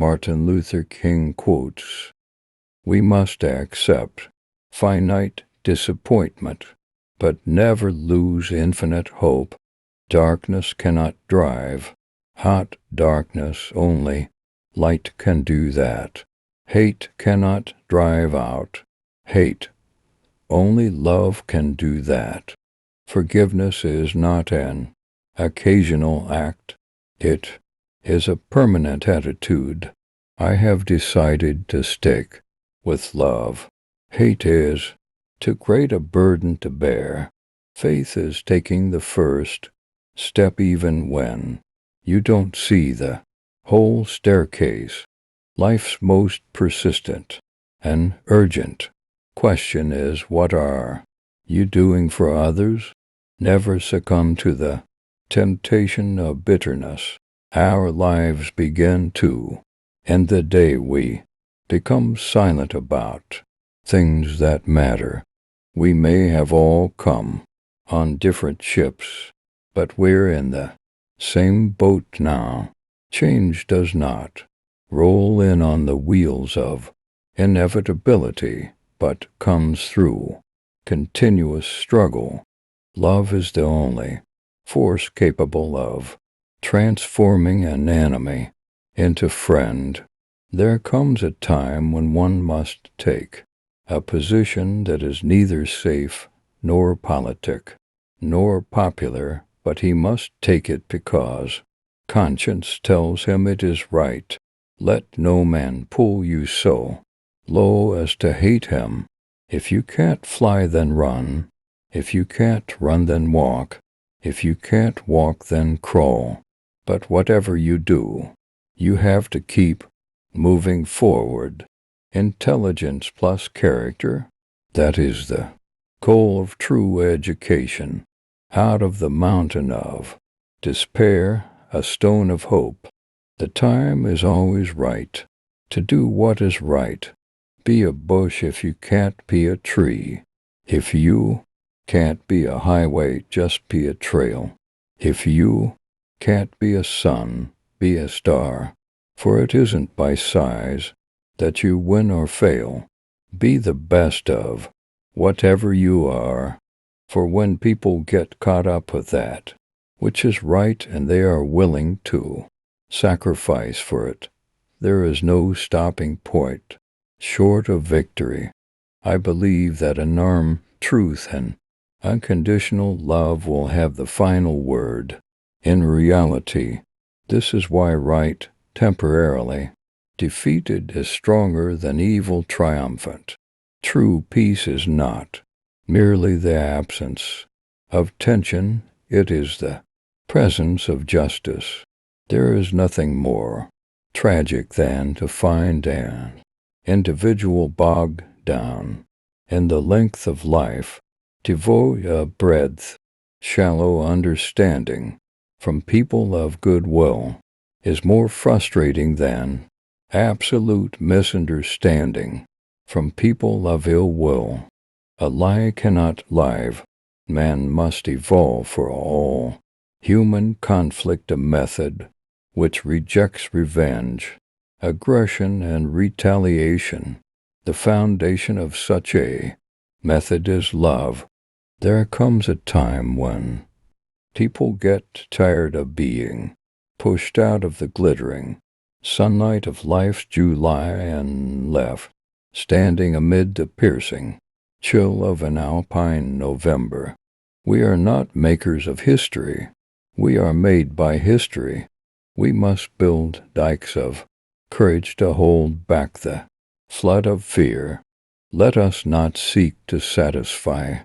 Martin Luther King quotes, "We must accept finite disappointment, but never lose infinite hope. Darkness cannot drive, hot darkness only. Light can do that. Hate cannot drive out hate. Only love can do that. Forgiveness is not an occasional act. It is a permanent attitude. I have decided to stick with love. Hate is too great a burden to bear. Faith is taking the first step even when you don't see the whole staircase. Life's most persistent and urgent question is, what are you doing for others? Never succumb to the temptation of bitterness. Our lives begin to end the day we become silent about things that matter. We may have all come on different ships, but we're in the same boat now. Change does not roll in on the wheels of inevitability, but comes through continuous struggle. Love is the only force capable of transforming an enemy into friend. There comes a time when one must take a position that is neither safe nor politic nor popular, but he must take it because conscience tells him it is right. Let no man pull you so low as to hate him. If you can't fly, then run. If you can't run, then walk. If you can't walk, then crawl. But whatever you do, you have to keep moving forward. Intelligence plus character, that is the goal of true education. Out of the mountain of despair, a stone of hope. The time is always right to do what is right. Be a bush if you can't be a tree. If you can't be a highway, just be a trail. If you can't be a sun, be a star. For it isn't by size that you win or fail. Be the best of whatever you are. For when people get caught up with that which is right and they are willing to sacrifice for it, there is no stopping point short of victory. I believe that enormous truth and unconditional love will have the final word. In reality, this is why right, temporarily defeated, is stronger than evil triumphant. True peace is not merely the absence of tension, it is the presence of justice. There is nothing more tragic than to find an individual bogged down in the length of life, devoid of breadth, shallow understanding from people of goodwill is more frustrating than absolute misunderstanding from people of ill will. A lie cannot live. Man must evolve for all human conflict a method which rejects revenge, aggression, and retaliation. The foundation of such a method is love. There comes a time when people get tired of being pushed out of the glittering sunlight of life's July and left standing amid the piercing chill of an alpine November. We are not makers of history. We are made by history. We must build dikes of courage to hold back the flood of fear. Let us not seek to satisfy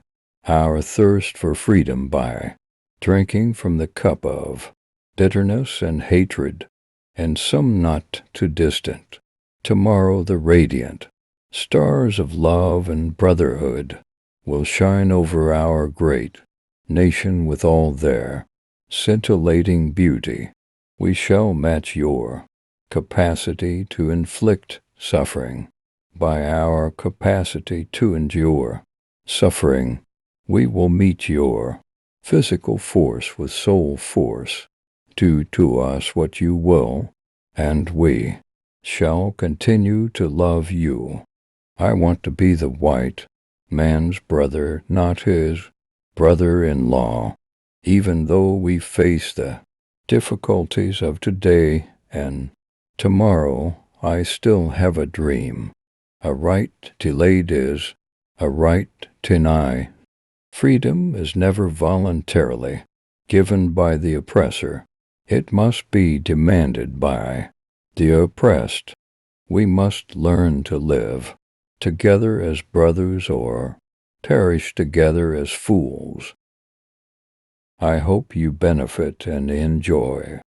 our thirst for freedom by drinking from the cup of bitterness and hatred, and some not too distant tomorrow the radiant stars of love and brotherhood will shine over our great nation with all their scintillating beauty. We shall match your capacity to inflict suffering by our capacity to endure suffering. We will meet your physical force with soul force. Do to us what you will, and we shall continue to love you. I want to be the white man's brother, not his brother-in-law. Even though we face the difficulties of today and tomorrow, I still have a dream. A right delayed is a right denied. Freedom is never voluntarily given by the oppressor. It must be demanded by the oppressed. We must learn to live together as brothers or perish together as fools. I hope you benefit and enjoy.